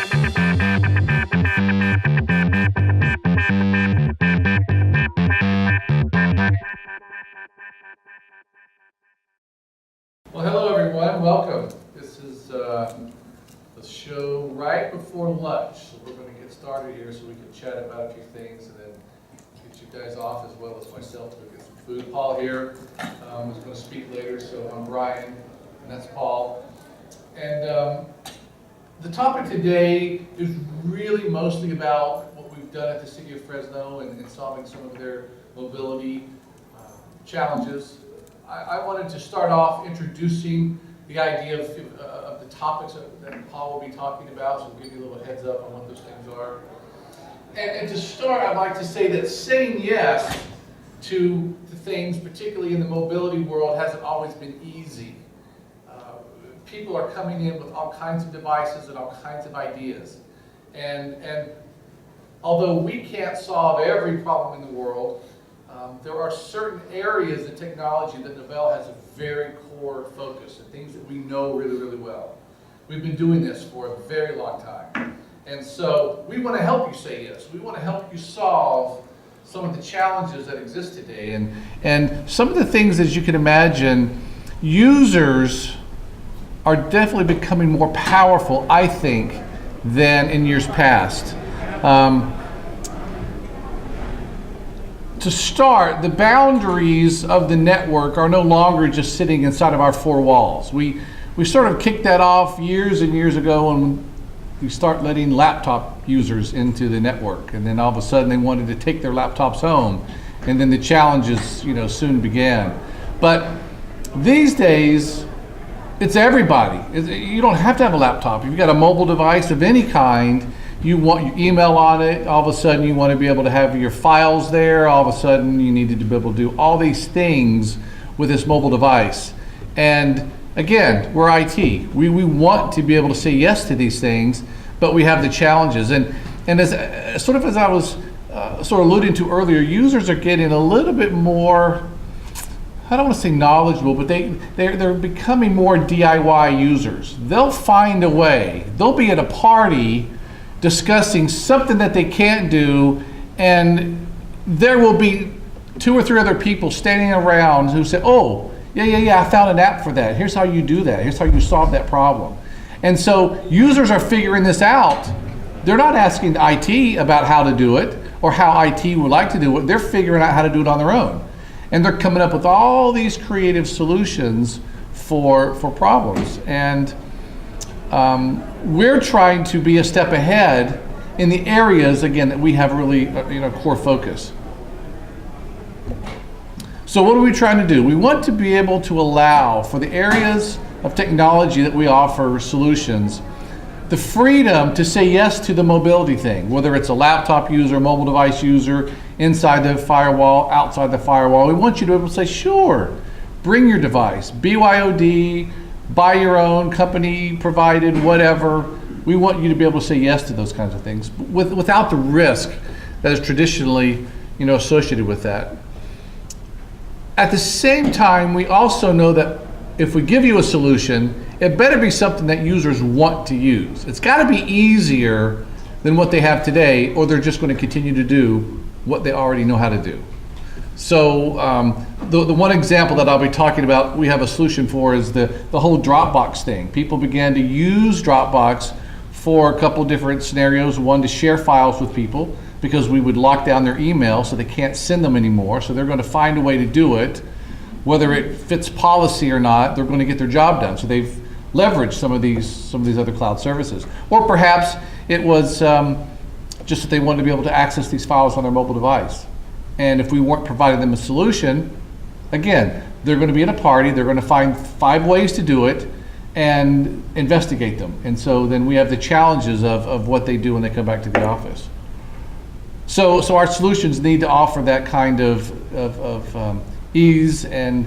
Well, hello everyone, welcome. This is the show right before lunch, so we're going to get started here so we can chat about a few things and then get you guys off as well as myself to get some food. Paul here is going to speak later, so I'm Brian and that's Paul. And the topic today is really mostly about what we've done at the City of Fresno and solving some of their mobility challenges. I wanted to start off introducing the idea of the topics that Paul will be talking about, so we'll give you a little heads up on what those things are. And to start, I'd like to say that saying yes to things, particularly in the mobility world, hasn't always been easy. People are coming in with all kinds of devices and all kinds of ideas. And although we can't solve every problem in the world, there are certain areas in technology that Novell has a very core focus and things that we know really, really well. We've been doing this for a very long time. And so we want to help you say yes. We want to help you solve some of the challenges that exist today. And some of the things, as you can imagine, users are definitely becoming more powerful, I think, than in years past. To start, the boundaries of the network are no longer just sitting inside of our four walls. We sort of kicked that off years and years ago when we start letting laptop users into the network, and then all of a sudden they wanted to take their laptops home, and then the challenges, soon began. But these days, it's everybody. You don't have to have a laptop. If you've got a mobile device of any kind, you want your email on it, all of a sudden you want to be able to have your files there, all of a sudden you needed to be able to do all these things with this mobile device. And again, we're IT. We want to be able to say yes to these things, but we have the challenges. And as I was sort of alluding to earlier, users are getting a little bit more, I don't want to say knowledgeable, but they're becoming more DIY users. They'll find a way. They'll be at a party discussing something that they can't do, and there will be 2 or 3 other people standing around who say, oh, yeah, I found an app for that. Here's how you do that. Here's how you solve that problem. And so users are figuring this out. They're not asking IT about how to do it or how IT would like to do it. They're figuring out how to do it on their own. And they're coming up with all these creative solutions for problems. And we're trying to be a step ahead in the areas, again, that we have really core focus. So what are we trying to do? We want to be able to allow for the areas of technology that we offer solutions, the freedom to say yes to the mobility thing, whether it's a laptop user, mobile device user, inside the firewall, outside the firewall. We want you to be able to say, sure, bring your device, BYOD, buy your own, company provided, whatever. We want you to be able to say yes to those kinds of things without the risk that is traditionally associated with that. At the same time, we also know that if we give you a solution, it better be something that users want to use. It's got to be easier than what they have today, or they're just going to continue to do what they already know how to do. So the one example that I'll be talking about, we have a solution for, is the whole Dropbox thing. People began to use Dropbox for a couple different scenarios. One, to share files with people, because we would lock down their email so they can't send them anymore. So they're going to find a way to do it. Whether it fits policy or not, they're going to get their job done. So they've leveraged some of these other cloud services. Or perhaps it was just that they wanted to be able to access these files on their mobile device. And if we weren't providing them a solution, again, they're going to be at a party, they're going to find 5 ways to do it and investigate them. And so then we have the challenges of what they do when they come back to the office. So our solutions need to offer that kind of ease and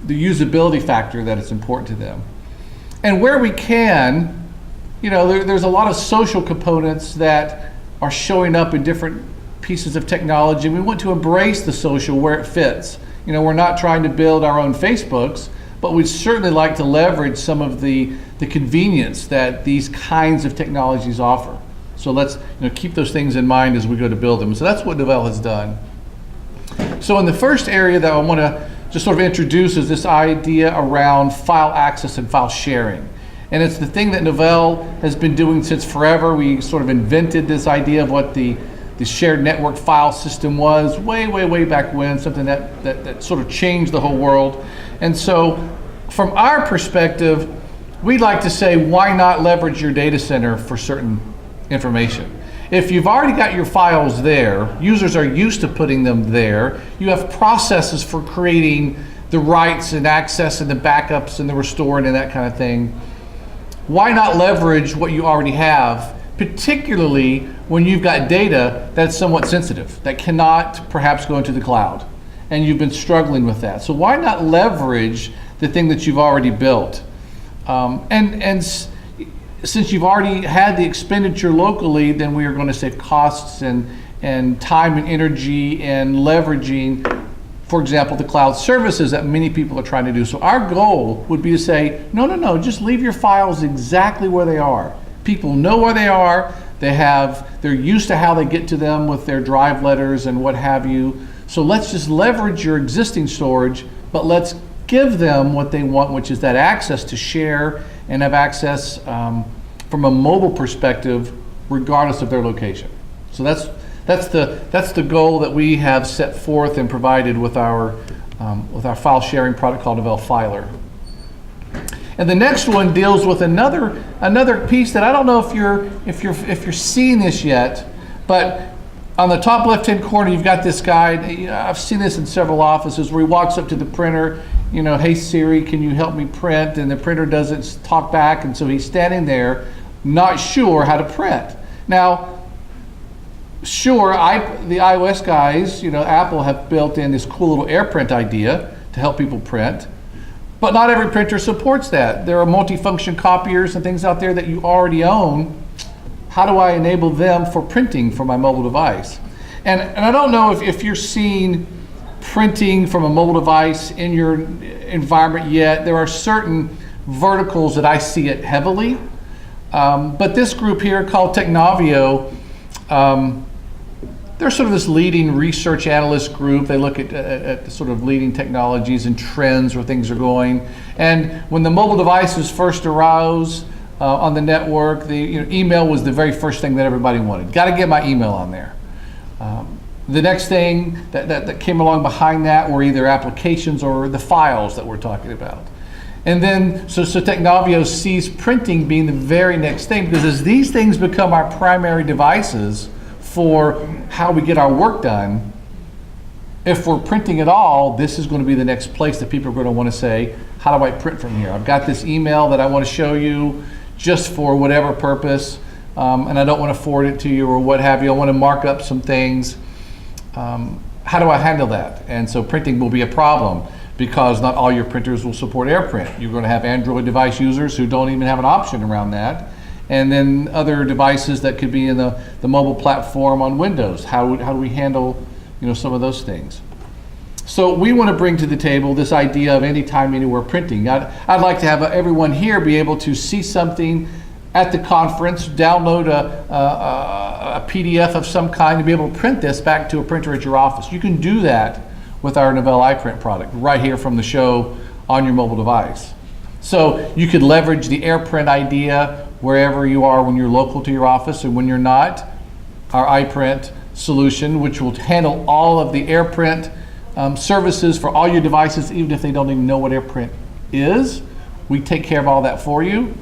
the usability factor that is important to them. And where we can, there's a lot of social components that are showing up in different pieces of technology. We want to embrace the social where it fits. We're not trying to build our own Facebooks, but but we'd certainly like to leverage some of the convenience that these kinds of technologies offer. So let's keep those things in mind as we go to build them. So that's what Novell has done. So in the first area that I want to just sort of introduce is this idea around file access and file sharing. And it's the thing that Novell has been doing since forever. We sort of invented this idea of what the shared network file system was way back when, something that sort of changed the whole world. And so from our perspective, we'd like to say, why not leverage your data center for certain information? If you've already got your files there, users are used to putting them there, you have processes for creating the writes and access and the backups and the restoring and that kind of thing. Why not leverage what you already have, particularly when you've got data that's somewhat sensitive, that cannot perhaps go into the cloud, and you've been struggling with that. So why not leverage the thing that you've already built? Since you've already had the expenditure locally, then we are going to save costs and time and energy and leveraging, for example, the cloud services that many people are trying to do. So our goal would be to say, no, just leave your files exactly where they are. People know where they are. They're used to how they get to them with their drive letters and what have you. So let's just leverage your existing storage, but let's give them what they want, which is that access to share and have access from a mobile perspective, regardless of their location. So that's the goal that we have set forth and provided with our file sharing product called Novell Filer. And the next one deals with another piece that I don't know if you're seeing this yet, but on the top left-hand corner, you've got this guy. I've seen this in several offices where he walks up to the printer, hey Siri, can you help me print? And the printer doesn't talk back, and so he's standing there, not sure how to print. Now, sure, the iOS guys, Apple have built in this cool little AirPrint idea to help people print, but not every printer supports that. There are multifunction copiers and things out there that you already own. How do I enable them for printing for my mobile device? And I don't know if you're seeing printing from a mobile device in your environment yet. There are certain verticals that I see it heavily. But this group here called Technavio, they're sort of this leading research analyst group. They look at sort of leading technologies and trends where things are going. And when the mobile devices first arose on the network, email was the very first thing that everybody wanted. Got to get my email on there. The next thing that came along behind that were either applications or the files that we're talking about. And then, so Technavio sees printing being the very next thing, because as these things become our primary devices for how we get our work done, if we're printing at all, this is going to be the next place that people are going to want to say, how do I print from here? I've got this email that I want to show you just for whatever purpose, and I don't want to forward it to you or what have you. I want to mark up some things. How do I handle that? And so printing will be a problem, because not all your printers will support AirPrint. You're going to have Android device users who don't even have an option around that. And then other devices that could be in the mobile platform on Windows. How do we handle some of those things? So we want to bring to the table this idea of anytime, anywhere printing. I'd like to have everyone here be able to see something at the conference, download a PDF of some kind, and be able to print this back to a printer at your office. You can do that with our Novell iPrint product right here from the show on your mobile device. So you could leverage the AirPrint idea wherever you are when you're local to your office, and when you're not, our iPrint solution, which will handle all of the AirPrint services for all your devices, even if they don't even know what AirPrint is. We take care of all that for you.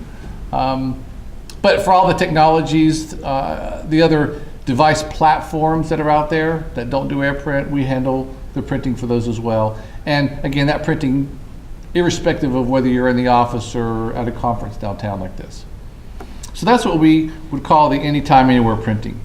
But for all the technologies, the other device platforms that are out there that don't do AirPrint, we handle the printing for those as well. And again, that printing, irrespective of whether you're in the office or at a conference downtown like this. So that's what we would call the anytime, anywhere printing.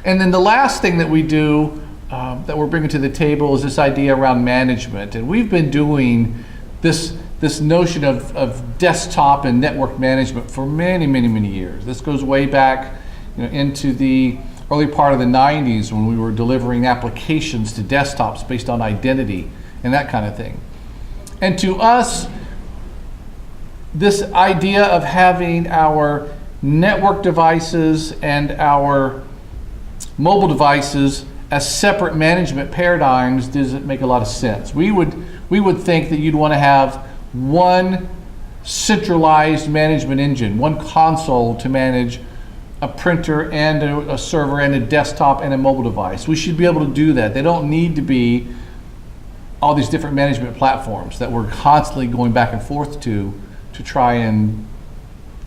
And then the last thing that we do that we're bringing to the table is this idea around management. And we've been doing this notion of desktop and network management for many years. This goes way back into the early part of the 90s when we were delivering applications to desktops based on identity and that kind of thing. And to us, this idea of having our network devices and our mobile devices as separate management paradigms doesn't make a lot of sense. We would think that you'd want to have one centralized management engine, one console to manage a printer and a server and a desktop and a mobile device. We should be able to do that. They don't need to be all these different management platforms that we're constantly going back and forth to try and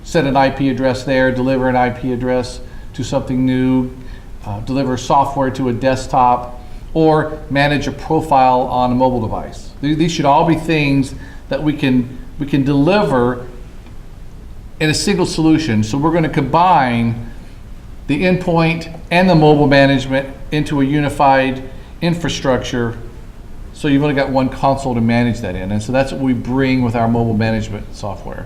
set an IP address there, deliver an IP address to something new, deliver software to a desktop, or manage a profile on a mobile device. These should all be things that we can deliver in a single solution. So we're going to combine the endpoint and the mobile management into a unified infrastructure, so you've only got one console to manage that in. And so that's what we bring with our mobile management software.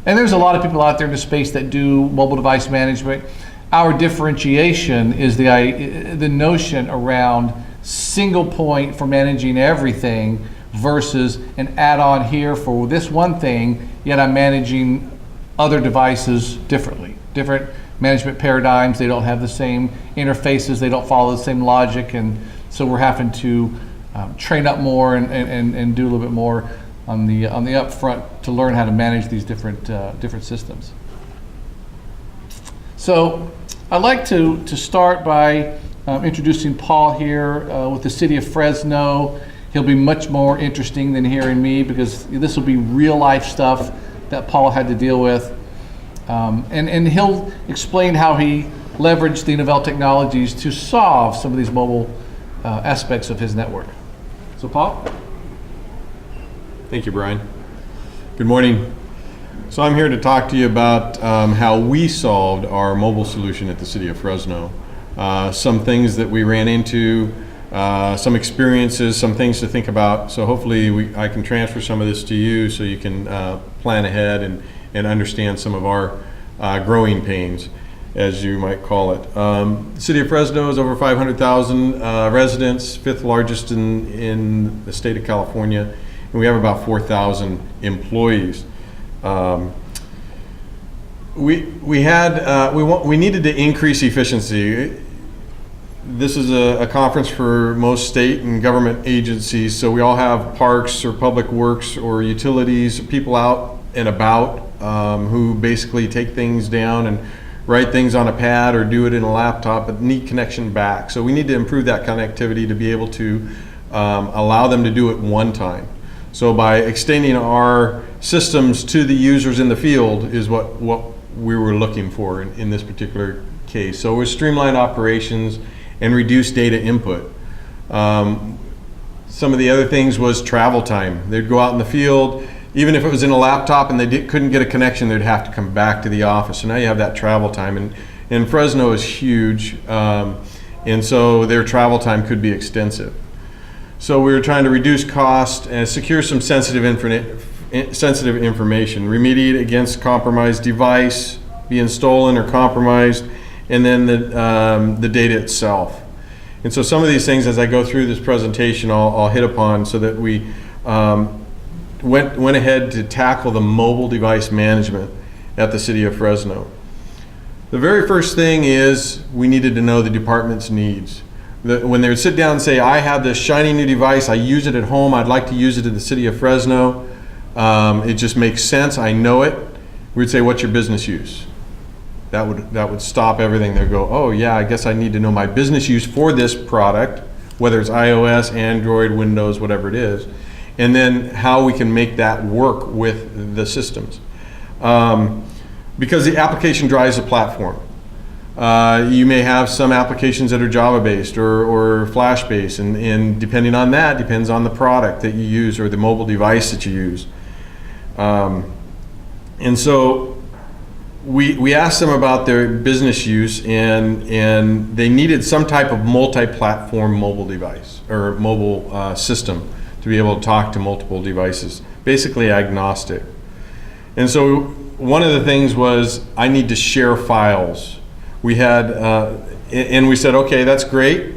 And there's a lot of people out there in the space that do mobile device management. Our differentiation is the notion around single point for managing everything versus an add-on here for this one thing, yet I'm managing other devices differently. Different management paradigms, they don't have the same interfaces, they don't follow the same logic, and so we're having to train up more and do a little bit more on the upfront to learn how to manage these different systems. So I'd like to start by introducing Paul here with the City of Fresno. He'll be much more interesting than hearing me, because this will be real life stuff that Paul had to deal with. And he'll explain how he leveraged the Novell technologies to solve some of these mobile aspects of his network. So Paul? Thank you, Brian. Good morning. So I'm here to talk to you about how we solved our mobile solution at the City of Fresno. Some things that we ran into, some experiences, some things to think about. So hopefully I can transfer some of this to you so you can plan ahead and understand some of our growing pains, as you might call it. The City of Fresno is over 500,000 residents, fifth largest in the state of California, and we have about 4,000 employees. We needed to increase efficiency. This is a conference for most state and government agencies, so we all have parks or public works or utilities, people out and about who basically take things down and write things on a pad or do it in a laptop, but need connection back. So we need to improve that connectivity to be able to allow them to do it one time. So by extending our systems to the users in the field is what we were looking for in this particular case. So we streamline operations and reduce data input. Some of the other things was travel time. They'd go out in the field, even if it was in a laptop and they couldn't get a connection, they'd have to come back to the office. So now you have that travel time. And Fresno is huge, and so their travel time could be extensive. So we were trying to reduce cost and secure some sensitive information, remediate against compromised device, being stolen or compromised, and then the data itself. And so some of these things, as I go through this presentation, I'll hit upon, so that we went ahead to tackle the mobile device management at the City of Fresno. The very first thing is we needed to know the department's needs. When they would sit down and say, I have this shiny new device, I use it at home, I'd like to use it in the City of Fresno, it just makes sense, I know it, we'd say, what's your business use? That would stop everything. They'd go, oh yeah, I guess I need to know my business use for this product, whether it's iOS, Android, Windows, whatever it is, and then how we can make that work with the systems. Because the application drives the platform. You may have some applications that are Java-based or Flash-based, and depending on that, depends on the product that you use or the mobile device that you use. And so we asked them about their business use, and they needed some type of multi-platform mobile device or mobile system to be able to talk to multiple devices, basically agnostic. And so one of the things was, I need to share files. We had, and we said, okay, that's great,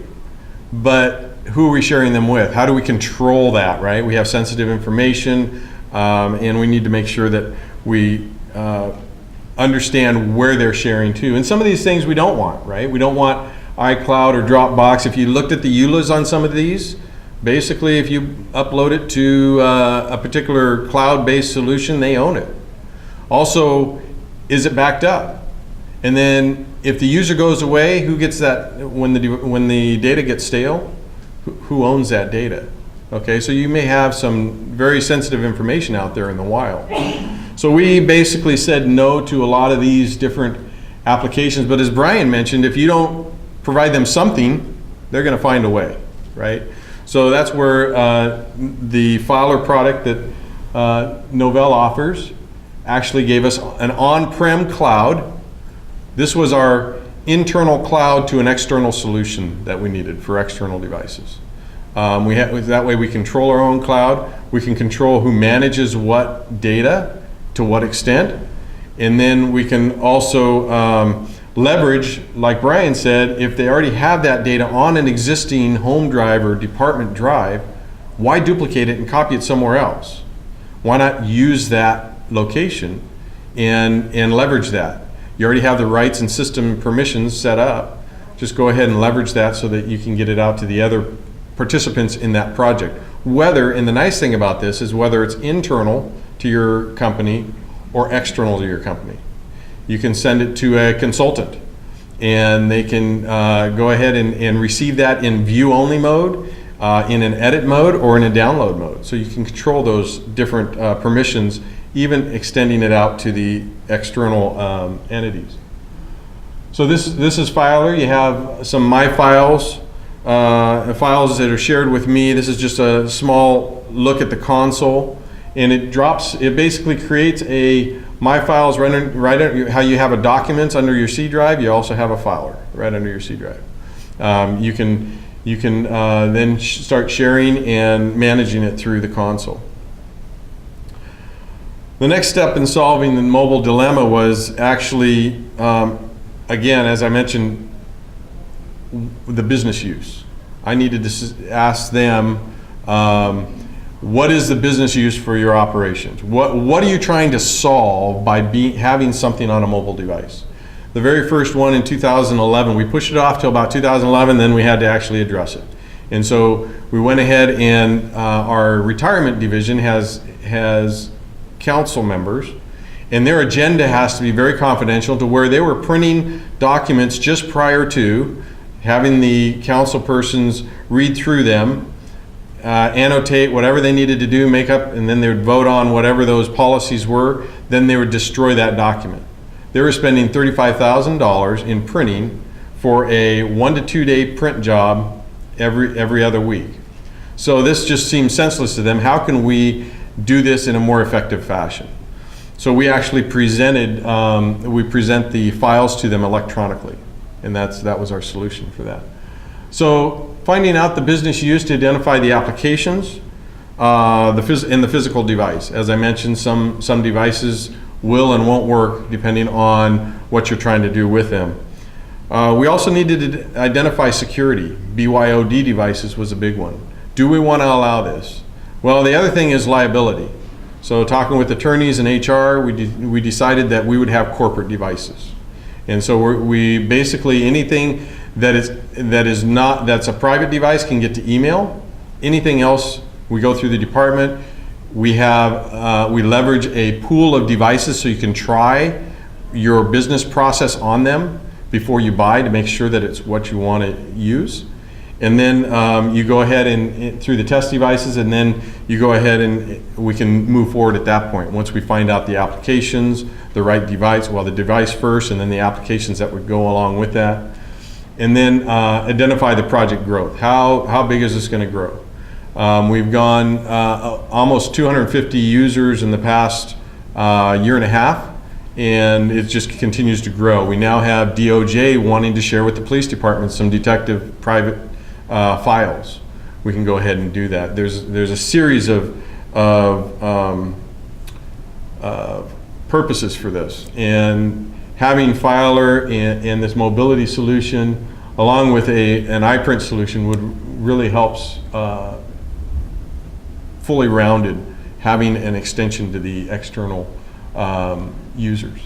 but who are we sharing them with? How do we control that, right? We have sensitive information, and we need to make sure that we understand where they're sharing to. And some of these things we don't want, right? We don't want iCloud or Dropbox. If you looked at the EULAs on some of these, basically if you upload it to a particular cloud-based solution, they own it. Also, is it backed up? And then if the user goes away, who gets that when the data gets stale? Who owns that data? Okay, so you may have some very sensitive information out there in the wild. So we basically said no to a lot of these different applications, but as Brian mentioned, if you don't provide them something, they're going to find a way, right? So that's where the Filer product that Novell offers actually gave us an on-prem cloud. This was our internal cloud to an external solution that we needed for external devices. That way we control our own cloud. We can control who manages what data to what extent. And then we can also leverage, like Brian said, if they already have that data on an existing home drive or department drive, why duplicate it and copy it somewhere else? Why not use that location and leverage that? You already have the rights and system permissions set up. Just go ahead and leverage that so that you can get it out to the other participants in that project. And the nice thing about this is whether it's internal to your company or external to your company. You can send it to a consultant and they can go ahead and receive that in view-only mode, in an edit mode, or in a download mode. So you can control those different permissions, even extending it out to the external entities. So this is Filer. You have some My Files, files that are shared with me. This is just a small look at the console, and it basically creates a My Files right under, how you have a document under your C drive, you also have a Filer right under your C drive. You can then start sharing and managing it through the console. The next step in solving the mobile dilemma was actually, again, as I mentioned, the business use. I needed to ask them, what is the business use for your operations? What are you trying to solve by having something on a mobile device? The very first one in 2011, we pushed it off till about 2011, then we had to actually address it. And so we went ahead and our retirement division has council members, and their agenda has to be very confidential, to where they were printing documents just prior to having the council persons read through them, annotate whatever they needed to do, make up, and then they would vote on whatever those policies were. Then they would destroy that document. They were spending $35,000 in printing for a 1 to 2 day print job every other week. So this just seemed senseless to them. How can we do this in a more effective fashion? So we actually present the files to them electronically, and that was our solution for that. So finding out the business use to identify the applications and the physical device. As I mentioned, some devices will and won't work depending on what you're trying to do with them. We also needed to identify security. BYOD devices was a big one. Do we want to allow this? Well, the other thing is liability. So talking with attorneys and HR, we decided that we would have corporate devices. And so we basically, anything that's a private device can get to email. Anything else, we go through the department. We leverage a pool of devices so you can try your business process on them before you buy, to make sure that it's what you want to use. And then you go ahead and through the test devices, and then you go ahead and we can move forward at that point. Once we find out the applications, the right device, well, the device first, and then the applications that would go along with that. And then identify the project growth. How big is this going to grow? We've gone almost 250 users in the past year and a half, and it just continues to grow. We now have DOJ wanting to share with the police department some detective private files. We can go ahead and do that. There's a series of purposes for this, and having Filer and this mobility solution along with an iPrint solution really helps fully rounded having an extension to the external users.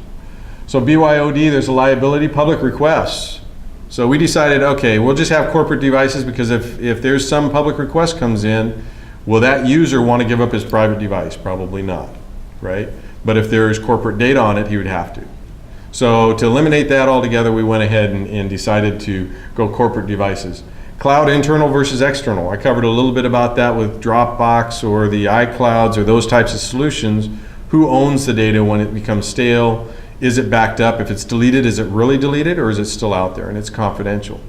So BYOD, there's a liability, public requests. So we decided, okay, we'll just have corporate devices, because if there's some public request comes in, will that user want to give up his private device? Probably not, right? But if there's corporate data on it, he would have to. So to eliminate that altogether, we went ahead and decided to go corporate devices. Cloud internal versus external. I covered a little bit about that with Dropbox or the iClouds or those types of solutions. Who owns the data when it becomes stale? Is it backed up? If it's deleted, is it really deleted, or is it still out there and it's confidential?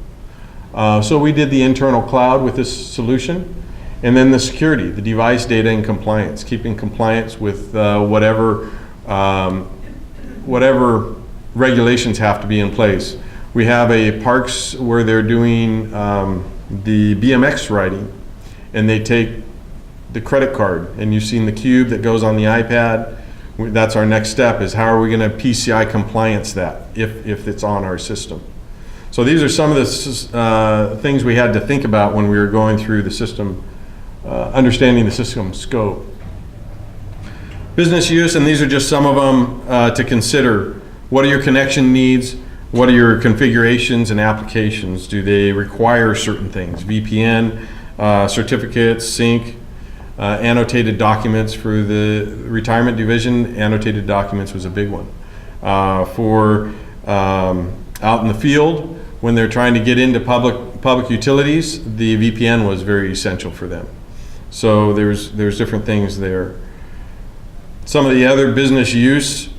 So we did the internal cloud with this solution. And then the security, the device data and compliance, keeping compliance with whatever regulations have to be in place. We have a parks where they're doing the BMX riding, and they take the credit card, and you've seen the cube that goes on the iPad. That's our next step, is how are we going to PCI compliance that if it's on our system. So these are some of the things we had to think about when we were going through the system, understanding the system scope. Business use, and these are just some of them to consider. What are your connection needs? What are your configurations and applications? Do they require certain things? VPN, certificates, sync, annotated documents for the retirement division. Annotated documents was a big one. For out in the field, when they're trying to get into public utilities, the VPN was very essential for them. So there's different things there. Some of the other business use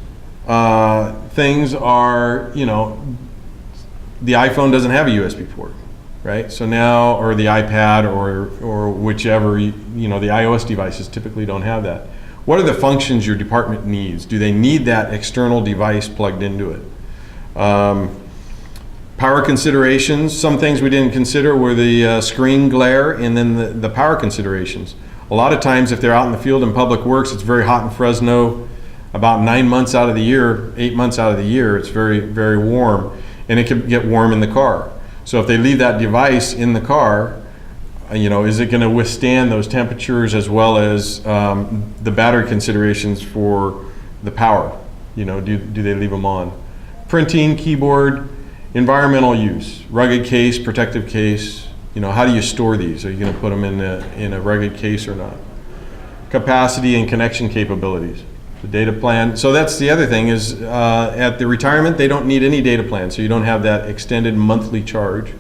things are, the iPhone doesn't have a USB port, right? So now, or the iPad or whichever, the iOS devices typically don't have that. What are the functions your department needs? Do they need that external device plugged into it? Power considerations, some things we didn't consider were the screen glare and then the power considerations. A lot of times if they're out in the field in public works, it's very hot in Fresno, about 9 months out of the year, 8 months out of the year, it's very, very warm, and it can get warm in the car. So if they leave that device in the car, is it going to withstand those temperatures, as well as the battery considerations for the power? Do they leave them on? Printing, keyboard, environmental use, rugged case, protective case. How do you store these? Are you going to put them in a rugged case or not? Capacity and connection capabilities. The data plan. So that's the other thing is at the retirement, they don't need any data plan. So you don't have that extended monthly charge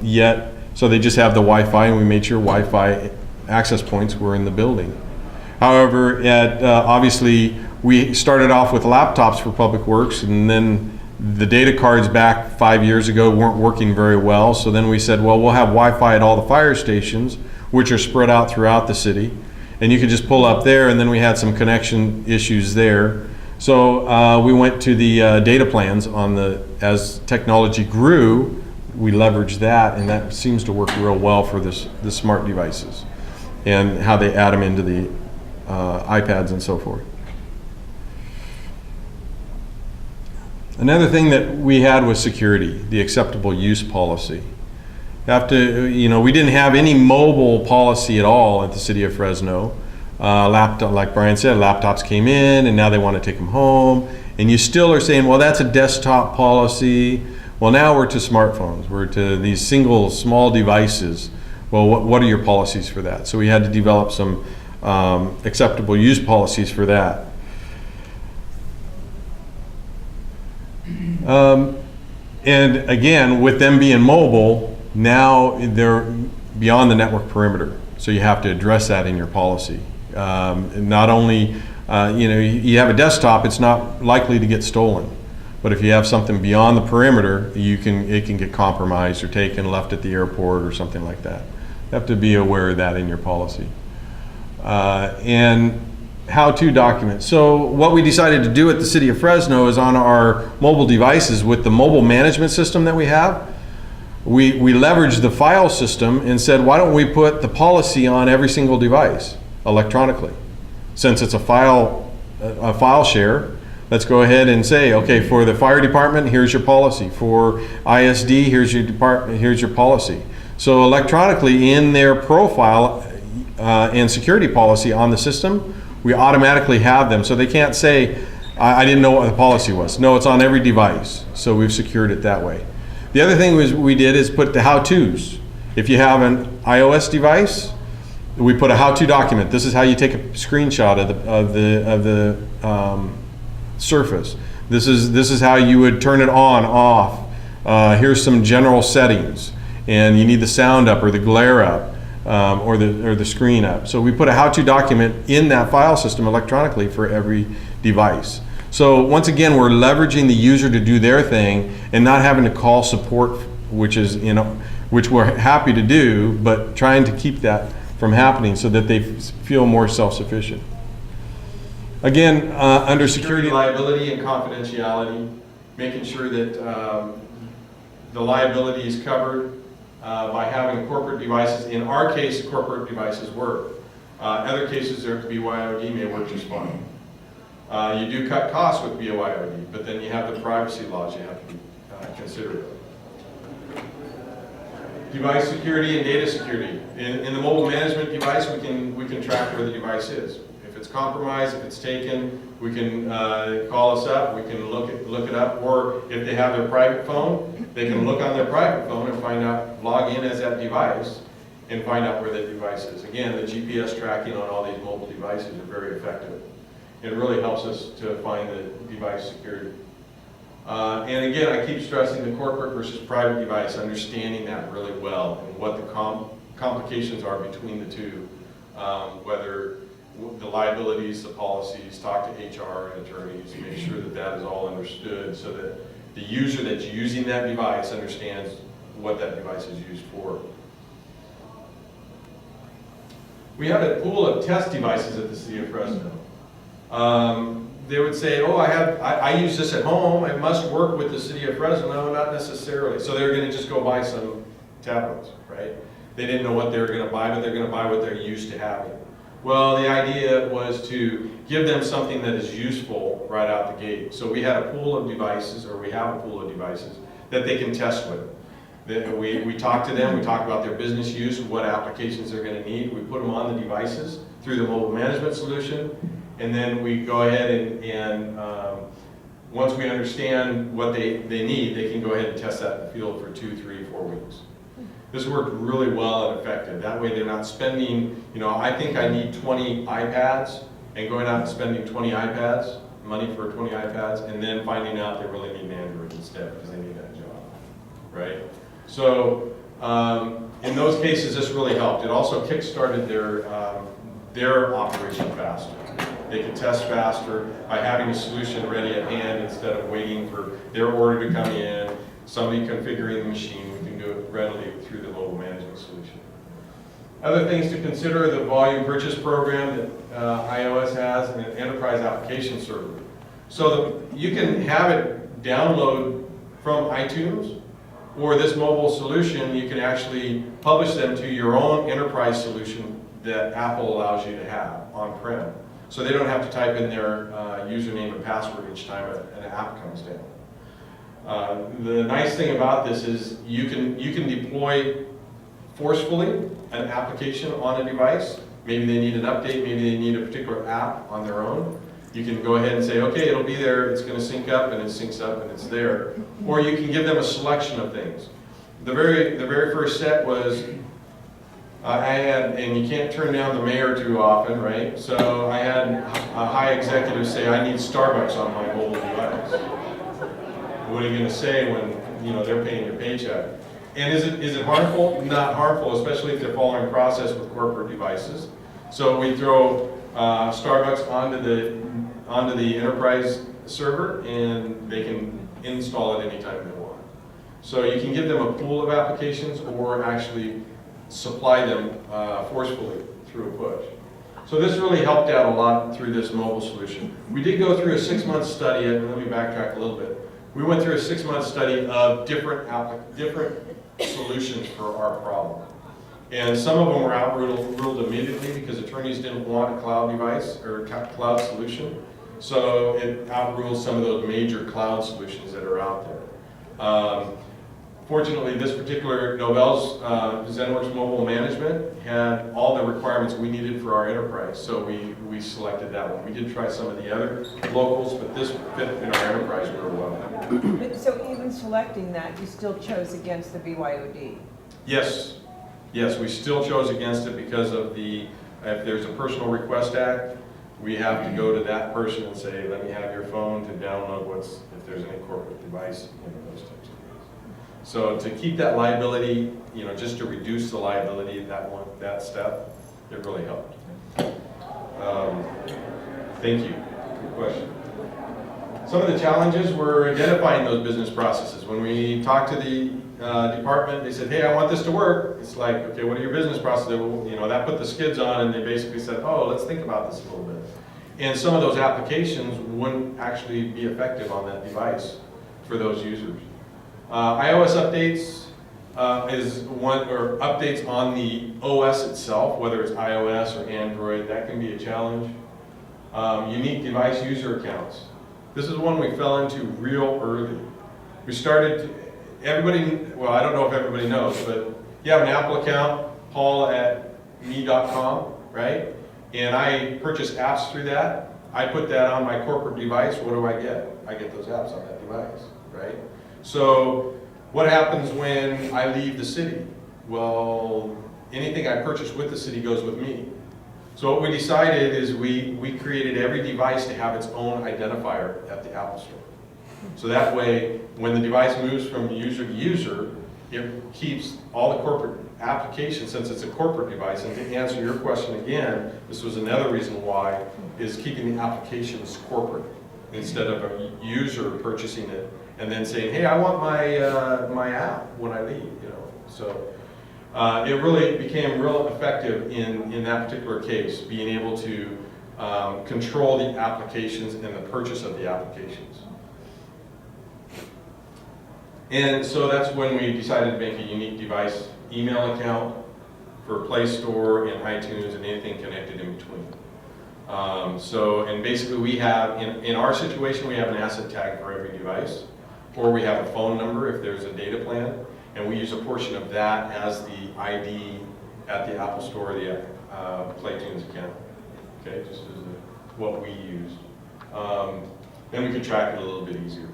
yet. So they just have the Wi-Fi, and we made sure Wi-Fi access points were in the building. However, obviously we started off with laptops for public works, and then the data cards back 5 years ago weren't working very well. So then we said, well, we'll have Wi-Fi at all the fire stations, which are spread out throughout the city. And you could just pull up there, and then we had some connection issues there. So we went to the data plans as technology grew, we leveraged that, and that seems to work real well for the smart devices and how they add them into the iPads and so forth. Another thing that we had was security, the acceptable use policy. We didn't have any mobile policy at all at the City of Fresno. Like Brian said, laptops came in, and now they want to take them home. And you still are saying, well, that's a desktop policy. Well, now we're to smartphones. We're to these single small devices. Well, what are your policies for that? So we had to develop some acceptable use policies for that. And again, with them being mobile, now they're beyond the network perimeter. So you have to address that in your policy. Not only, you have a desktop, it's not likely to get stolen. But if you have something beyond the perimeter, it can get compromised or taken, left at the airport or something like that. You have to be aware of that in your policy. And how-to documents. So what we decided to do at the City of Fresno is on our mobile devices with the mobile management system that we have, we leveraged the file system and said, why don't we put the policy on every single device electronically? Since it's a file share, let's go ahead and say, okay, for the fire department, here's your policy. For ISD, here's your policy. So electronically in their profile and security policy on the system, we automatically have them. So they can't say, I didn't know what the policy was. No, it's on every device. So we've secured it that way. The other thing we did is put the how-tos. If you have an iOS device, we put a how-to document. This is how you take a screenshot of the Surface. This is how you would turn it on, off. Here's some general settings, and you need the sound up or the glare up, or the screen up. So we put a how-to document in that file system electronically for every device. So once again, we're leveraging the user to do their thing and not having to call support, which we're happy to do, but trying to keep that from happening so that they feel more self-sufficient. Again, under security, liability, and confidentiality, making sure that the liability is covered by having corporate devices. In our case, corporate devices work. Other cases, their BYOD may work just fine. You do cut costs with BYOD, but then you have the privacy laws you have to be considerate of. Device security and data security. In the mobile management device, we can track where the device is. If it's compromised, if it's taken, we can call us up, we can look it up, or if they have their private phone, they can look on their private phone and find out, log in as that device, and find out where that device is. Again, the GPS tracking on all these mobile devices are very effective. It really helps us to find the device security. And again, I keep stressing the corporate versus private device, understanding that really well and what the complications are between the two, whether the liabilities, the policies, talk to HR and attorneys, make sure that that is all understood so that the user that's using that device understands what that device is used for. We have a pool of test devices at the City of Fresno. They would say, oh, I use this at home, it must work with the City of Fresno. No, not necessarily. So they're going to just go buy some tablets, right? They didn't know what they were going to buy, but they're going to buy what they're used to having. Well, the idea was to give them something that is useful right out the gate. So we had a pool of devices, or we have a pool of devices, that they can test with. We talk to them, we talk about their business use, what applications they're going to need. We put them on the devices through the mobile management solution, and then we go ahead and once we understand what they need, they can go ahead and test that in the field for 2, 3, 4 weeks. This worked really well and effective. That way they're not spending, I think I need 20 iPads and going out and spending 20 iPads, money for 20 iPads, and then finding out they really need an Android instead because they need that job, right? So in those cases, this really helped. It also kick-started their operation faster. They could test faster by having a solution ready at hand instead of waiting for their order to come in, somebody configuring the machine. We can do it readily through the mobile management solution. Other things to consider, the volume purchase program that iOS has and an enterprise application server. So you can have it download from iTunes, or this mobile solution, you can actually publish them to your own enterprise solution that Apple allows you to have on-prem. So they don't have to type in their username and password each time an app comes down. The nice thing about this is you can deploy forcefully an application on a device. Maybe they need an update, maybe they need a particular app on their own. You can go ahead and say, okay, it'll be there, it's going to sync up, and it syncs up and it's there. Or you can give them a selection of things. The very first set was, and you can't turn down the mayor too often, right? So I had a high executive say, I need Starbucks on my mobile device. What are you going to say when they're paying your paycheck? And is it harmful? Not harmful, especially if they're following process with corporate devices. So we throw Starbucks onto the enterprise server, and they can install it anytime they want. So you can give them a pool of applications, or actually supply them forcefully through a push. So this really helped out a lot through this mobile solution. We did go through a 6-month study, and let me backtrack a little bit. We went through a 6-month study of different solutions for our problem. And some of them were outruled immediately because attorneys didn't want a cloud device or a cloud solution. So it outruled some of those major cloud solutions that are out there. Fortunately, this particular Novell's ZenWorks Mobile Management had all the requirements we needed for our enterprise, so we selected that one. We did try some of the other locals, but this fit in our enterprise real well. So even selecting that, you still chose against the BYOD? Yes, yes, we still chose against it because of the, if there's a personal request act, we have to go to that person and say, let me have your phone to download if there's any corporate device, those types of things. So to keep that liability, just to reduce the liability, that step, it really helped. Thank you. Good question. Some of the challenges were identifying those business processes. When we talked to the department, they said, hey, I want this to work. It's like, okay, what are your business processes? That put the skids on, and they basically said, oh, let's think about this a little bit. And some of those applications wouldn't actually be effective on that device for those users. iOS updates is one, or updates on the OS itself, whether it's iOS or Android, that can be a challenge. Unique device user accounts. This is one we fell into real early. We started, well, I don't know if everybody knows, but you have an Apple account, paul@me.com, right? And I purchase apps through that. I put that on my corporate device. What do I get? I get those apps on that device, right? So what happens when I leave the city? Well, anything I purchase with the city goes with me. So what we decided is we created every device to have its own identifier at the Apple Store. So that way, when the device moves from user to user, it keeps all the corporate applications, since it's a corporate device. And to answer your question again, this was another reason why, is keeping the applications corporate instead of a user purchasing it and then saying, hey, I want my app when I leave, So it really became real effective in that particular case, being able to control the applications and the purchase of the applications. And so that's when we decided to make a unique device email account for Play Store and iTunes and anything connected in between. And basically we have, in our situation, we have an asset tag for every device, or we have a phone number if there's a data plan, and we use a portion of that as the ID at the Apple Store, the PlayTunes account. Okay, just as what we used. Then we can track it a little bit easier.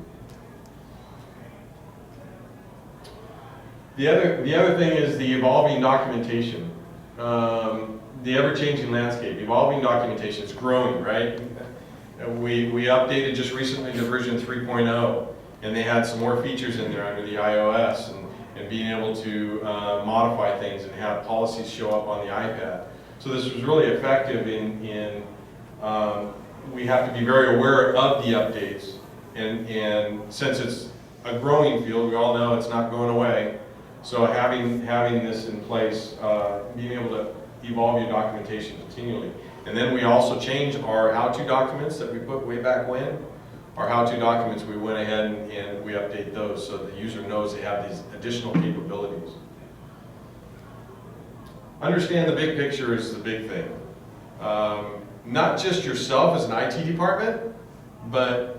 The other thing is the evolving documentation. The ever-changing landscape, evolving documentation, it's growing, right? We updated just recently to version 3.0, and they had some more features in there under the iOS, and being able to modify things and have policies show up on the iPad. So this was really effective in we have to be very aware of the updates, and since it's a growing field, we all know it's not going away. So having this in place, being able to evolve your documentation continually. And then we also changed our how-to documents that we put way back when. Our how-to documents, we went ahead and we update those so the user knows they have these additional capabilities. Understand the big picture is the big thing. Not just yourself as an IT department, but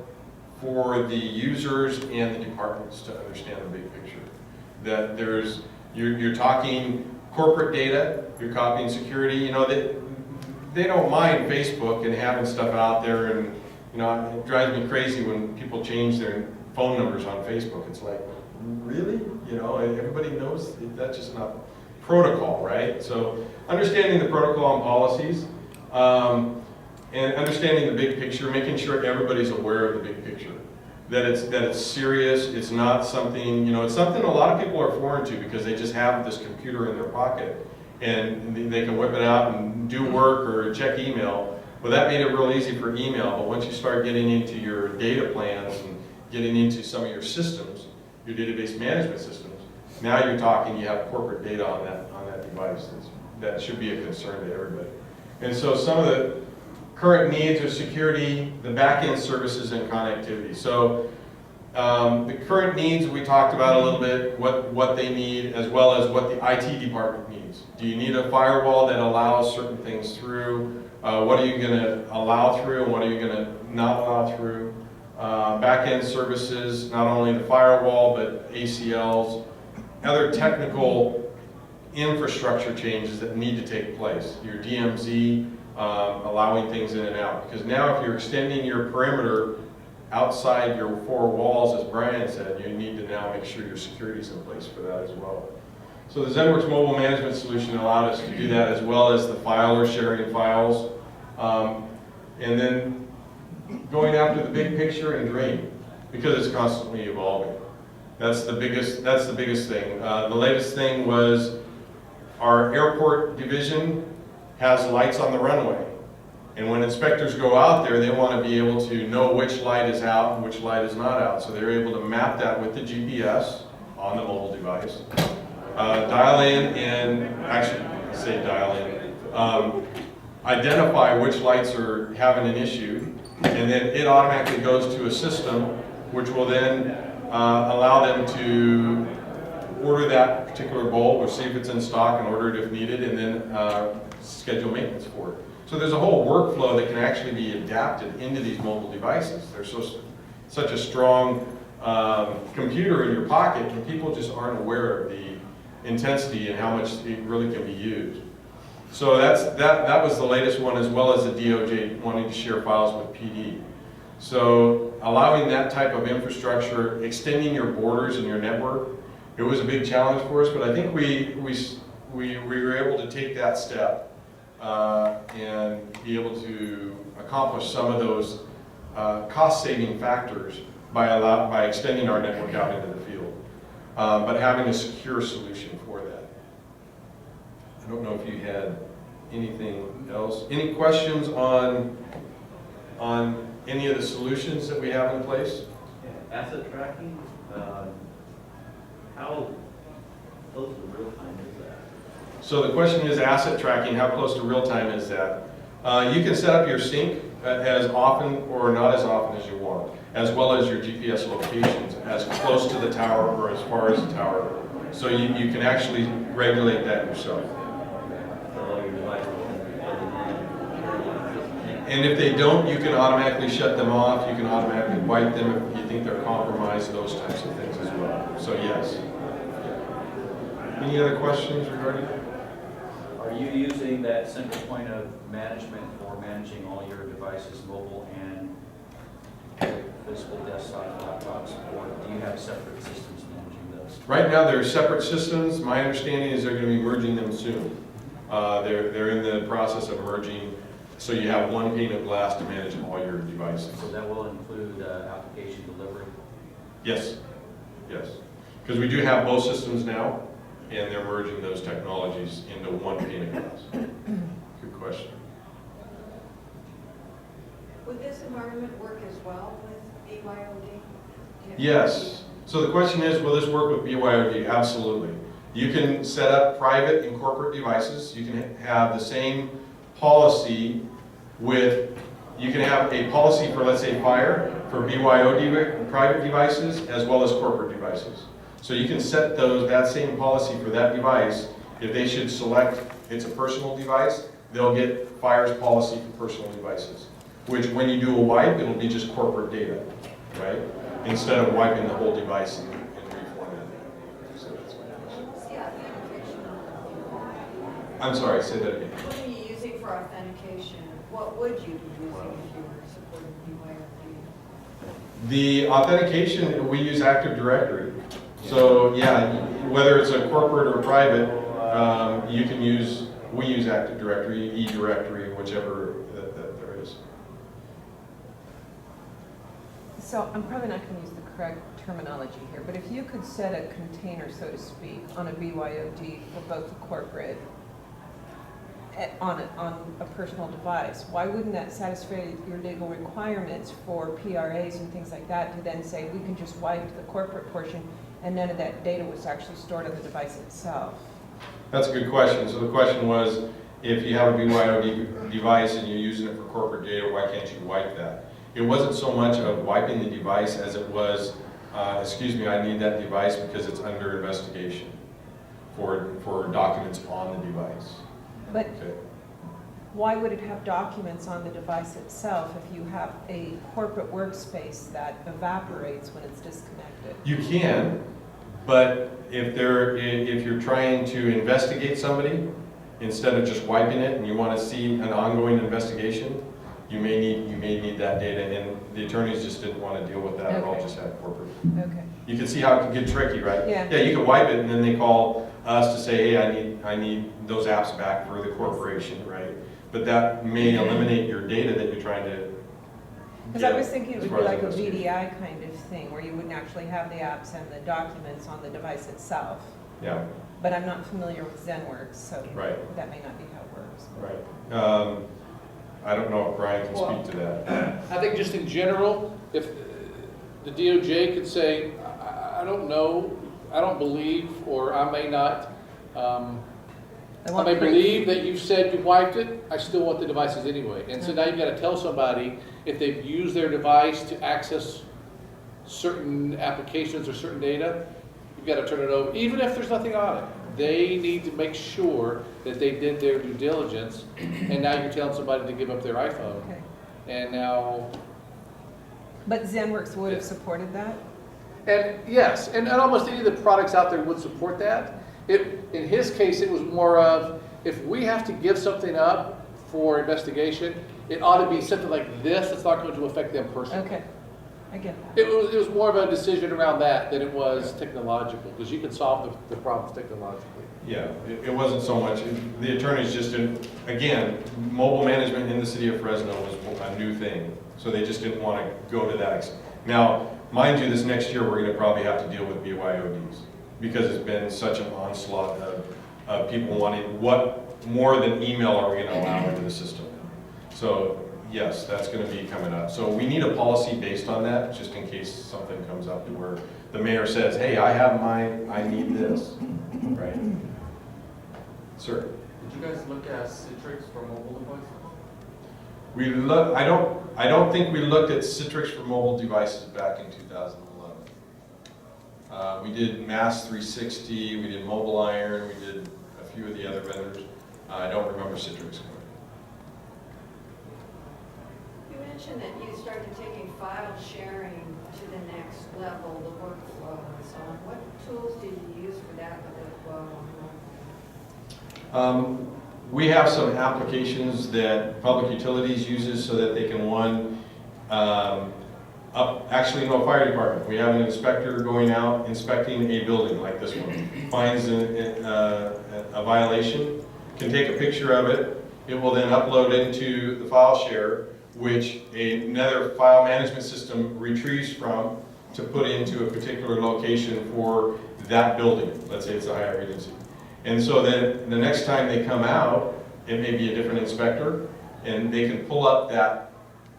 for the users and the departments to understand the big picture. That you're talking corporate data, you're copying security, they don't mind Facebook and having stuff out there, and it drives me crazy when people change their phone numbers on Facebook. It's like, really? Everybody knows that's just not protocol, right? So understanding the protocol and policies, and understanding the big picture, making sure everybody's aware of the big picture. That it's serious, it's not something, it's something a lot of people are foreign to because they just have this computer in their pocket and they can whip it out and do work or check email. Well, that made it real easy for email, but once you start getting into your data plans and getting into some of your systems, your database management systems, now you're talking, you have corporate data on that device. That should be a concern to everybody. And so some of the current needs are security, the back-end services, and connectivity. So the current needs we talked about a little bit, what they need, as well as what the IT department needs. Do you need a firewall that allows certain things through? What are you going to allow through, and what are you going to not allow through? Back-end services, not only the firewall, but ACLs, other technical infrastructure changes that need to take place. Your DMZ, allowing things in and out. Because now if you're extending your perimeter outside your four walls, as Brian said, you need to now make sure your security's in place for that as well. So the ZenWorks mobile management solution allowed us to do that, as well as the filer sharing files. And then going after the big picture and dream, because it's constantly evolving. That's the biggest thing. The latest thing was our airport division has lights on the runway. And when inspectors go out there, they want to be able to know which light is out and which light is not out. So they're able to map that with the GPS on the mobile device. Dial in and, actually, say dial in, identify which lights are having an issue, and then it automatically goes to a system which will then allow them to order that particular bulb or see if it's in stock and order it if needed, and then schedule maintenance for it. So there's a whole workflow that can actually be adapted into these mobile devices. They're such a strong computer in your pocket, and people just aren't aware of the intensity and how much it really can be used. So that was the latest one, as well as the DOJ wanting to share files with PD. So allowing that type of infrastructure, extending your borders and your network, it was a big challenge for us, but I think we were able to take that step and be able to accomplish some of those cost-saving factors by extending our network out into the field, but having a secure solution for that. I don't know if you had anything else. Any questions on any of the solutions that we have in place? Yeah. Asset tracking, how close to real time is that? So the question is asset tracking, how close to real time is that? You can set up your sync as often or not as often as you want, as well as your GPS locations as close to the tower or as far as the tower. So you can actually regulate that yourself. And if they don't, you can automatically shut them off, you can automatically wipe them if you think they're compromised, those types of things as well. So yes. Any other questions regarding that? Are you using that central point of management for managing all your devices, mobile and physical desktop laptops, or do you have separate systems managing those? Right now, they're separate systems. My understanding is they're going to be merging them soon. They're in the process of merging, so you have one pane of glass to manage all your devices. So that will include application delivery? Yes, yes. Because we do have both systems now, and they're merging those technologies into one pane of glass. Good question. Would this environment work as well with BYOD? Yes. So the question is, will this work with BYOD? Absolutely. You can set up private and corporate devices. You can have the same policy with, you can have a policy for, let's say, fire, for BYOD private devices, as well as corporate devices. So you can set that same policy for that device. If they should select it's a personal device, they'll get fire's policy for personal devices, which when you do a wipe, it'll be just corporate data, right? Instead of wiping the whole device and reformatting it. So that's my question. What's the authentication? I'm sorry, say that again. What are you using for authentication? What would you be using if you were supporting BYOD? The authentication, we use Active Directory. So yeah, whether it's a corporate or private, we use Active Directory, eDirectory, whichever that there is. So I'm probably not going to use the correct terminology here, but if you could set a container, so to speak, on a BYOD for both the corporate on a personal device, why wouldn't that satisfy your legal requirements for PRAs and things like that to then say we can just wipe the corporate portion and none of that data was actually stored on the device itself? That's a good question. So the question was, if you have a BYOD device and you're using it for corporate data, why can't you wipe that? It wasn't so much of wiping the device as it was, excuse me, I need that device because it's under investigation for documents on the device. But Okay. why would it have documents on the device itself if you have a corporate workspace that evaporates when it's disconnected? You can, But if you're trying to investigate somebody, instead of just wiping it, and you want to see an ongoing investigation, you may need that data, and the attorneys just didn't want to deal with that at all, Okay. just had corporate. Okay. You can see how it can get tricky, right? Yeah. Yeah, you can wipe it, and then they call us to say, hey, I need those apps back for the corporation, right? But that may eliminate your data that you're trying to. Because get I was thinking it as would far be as like a investigation. VDI kind of thing, where you wouldn't actually have the apps and the documents on the device itself. Yeah, But I'm not familiar with ZenWorks, so Right. that may not be how it works. right. I don't know if Brian can speak to that. I think just in general, if the DOJ could say, I don't know, I don't believe, or I may not, I want may proof. believe that you've said you wiped it, I still want the devices anyway. And so now you've got to tell somebody if they've used their device to access certain applications or certain data, you've got to turn it over, even if there's nothing on it. They need to make sure that they did their due diligence, and now you're telling somebody to give up their iPhone. Okay. And now, But ZenWorks would have supported that? and yes, and almost any of the products out there would support that. In his case, it was more of, if we have to give something up for investigation, it ought to be something like this, it's not going to affect them personally. Okay, I get that. It was more of a decision around that than it was technological, because you can solve the problems technologically. Yeah, it wasn't so much, the attorneys just didn't, again, mobile management in the city of Fresno was a new thing, so they just didn't want to go to that extent. Now, mind you, this next year, we're going to probably have to deal with BYODs, because it's been such an onslaught of people wanting, what more than email are we going to allow into the system? So, yes, that's going to be coming up. So we need a policy based on that, just in case something comes up to where the mayor says, hey, I have mine, I need this, right? Sir? Did you guys look at Citrix for mobile devices? We look, I don't think we looked at Citrix for mobile devices back in 2011. We did Mass 360, we did Mobile Iron, we did a few of the other vendors. I don't remember Citrix. You mentioned that you started taking file sharing to the next level, the workflow and so on. What tools did you use for that with it? We have some applications that public utilities uses so that they can, actually, no, fire department. We have an inspector going out inspecting a building like this one, finds a violation, can take a picture of it. It will then upload into the file share, which another file management system retrieves from to put into a particular location for that building. Let's say it's a higher Regency. And so then the next time they come out, it may be a different inspector, and they can pull up that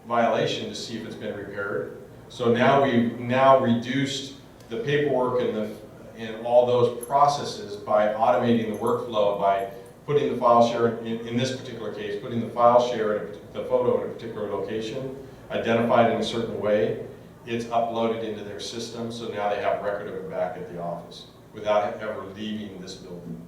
violation to see if it's been repaired. So now we've reduced the paperwork and all those processes by automating the workflow, by putting the file share, in this particular case, putting the file share, the photo in a particular location, identified in a certain way. It's uploaded into their system, so now they have record of it back at the office without ever leaving this building.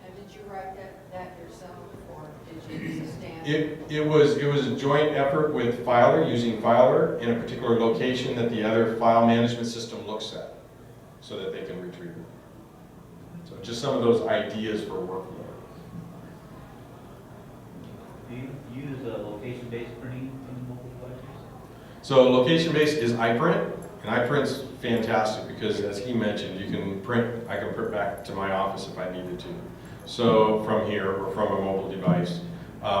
And did you write that yourself, or did you use a standard? It was a joint effort with Filer, using Filer in a particular location that the other file management system looks at, so that they can retrieve it. So just some of those ideas for workflow. Do you use location-based printing in mobile devices? So location-based is iPrint, and iPrint's fantastic because, as he mentioned, I can print back to my office if I needed to. So from here or from a mobile device.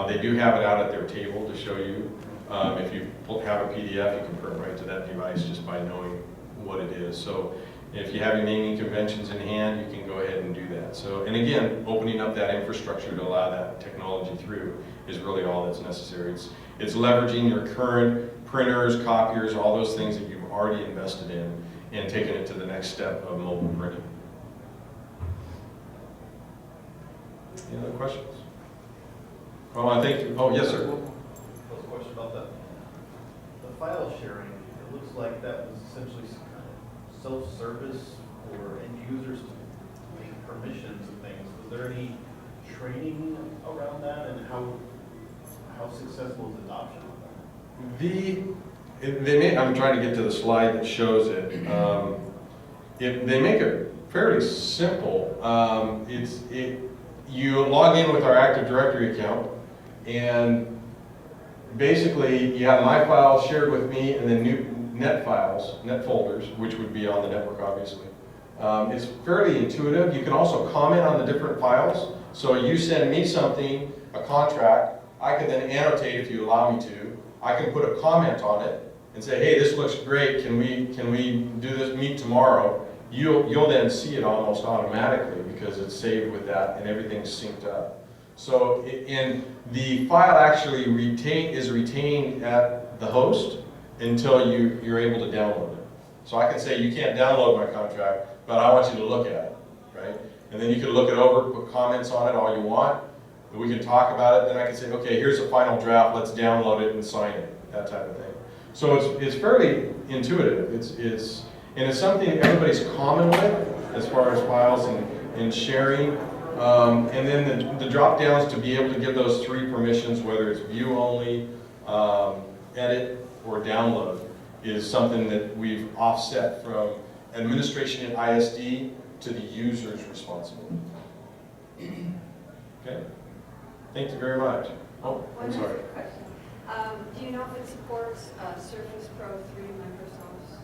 They do have it out at their table to show you. If you have a PDF, you can print right to that device just by knowing what it is. So if you have your naming conventions in hand, you can go ahead and do that. So, and again, opening up that infrastructure to allow that technology through is really all that's necessary. It's leveraging your current printers, copiers, all those things that you've already invested in, and taking it to the next step of mobile printing. Any other questions? Oh, I think, oh, yes, sir. First question about that. The file sharing, it looks like that was essentially some kind of self-service for end users to make permissions and things. Was there any training around that, and how successful is adoption of that? I'm trying to get to the slide that shows it. They make it fairly simple. You log in with our Active Directory account, and basically you have my files shared with me, and then new net files, net folders, which would be on the network, obviously. It's fairly intuitive. You can also comment on the different files. So you send me something, a contract, I can then annotate if you allow me to. I can put a comment on it and say, hey, this looks great. Can we do this, meet tomorrow? You'll then see it almost automatically because it's saved with that and everything's synced up. So and the file actually is retained at the host until you're able to download it. So I can say, you can't download my contract, but I want you to look at it, right? And then you can look it over, put comments on it all you want. We can talk about it. Then I can say, okay, here's a final draft. Let's download it and sign it, that type of thing. So it's fairly intuitive. It's something everybody's common with as far as files and sharing. And then the drop downs to be able to give those 3 permissions, whether it's view only, edit, or download, is something that we've offset from administration at ISD to the user's responsibility. Okay? Thank you very much. Oh, I'm One sorry. other question. Do you know if it supports Surface Pro 3 Microsoft's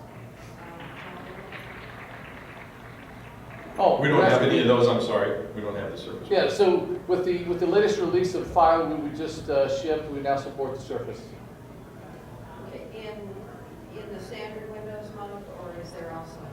Oh, We don't have any of those, I'm sorry. We don't have the service. Yeah, so with the latest release of File we just shipped, we now support the Surface. Okay, in the standard Windows mode, or is there also an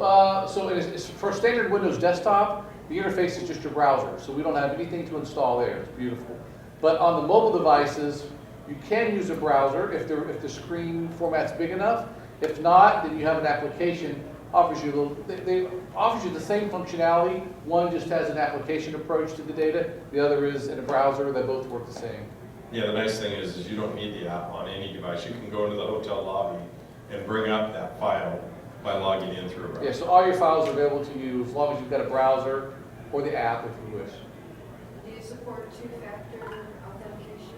app? So it's for standard Windows desktop, the interface is just your browser, so we don't have anything to install there. It's beautiful. But on the mobile devices, you can use a browser if the screen format's big enough. If not, then you have an application offers you they offers you the same functionality. One just has an application approach to the data. The other is in a browser. They both work the same. Yeah, the nice thing is you don't need the app on any device. You can go into the hotel lobby and bring up that file by logging in through a browser. Yeah, so all your files are available to you as long as you've got a browser or the app if you wish. Do you support two-factor authentication?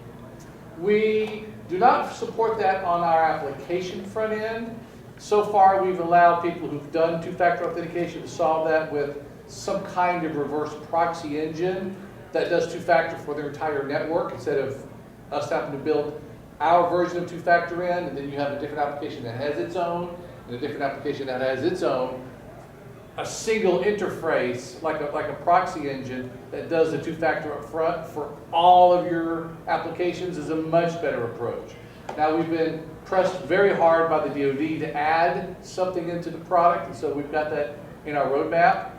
We do not support that on our application front end. So far, we've allowed people who've done two-factor authentication to solve that with some kind of reverse proxy engine that does two-factor for their entire network instead of us having to build our version of two-factor in, and then you have a different application that has its own, and a different application that has its own. A single interface, like a proxy engine that does the two-factor up front for all of your applications is a much better approach. Now, we've been pressed very hard by the DoD to add something into the product, and so we've got that in our roadmap.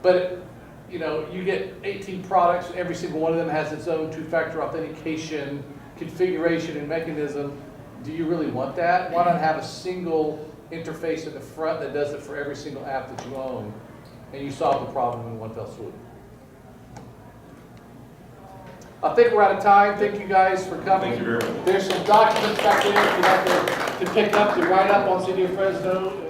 But you know, you get 18 products, and every single one of them has its own two-factor authentication configuration and mechanism. Do you really want that? Why not have a single interface in the front that does it for every single app that you own, and you solve the problem in one fell swoop? I think we're out of time. Thank you guys for coming. Thank you very much. There's some documents back there if you'd like to pick up, to write up on City of Fresno.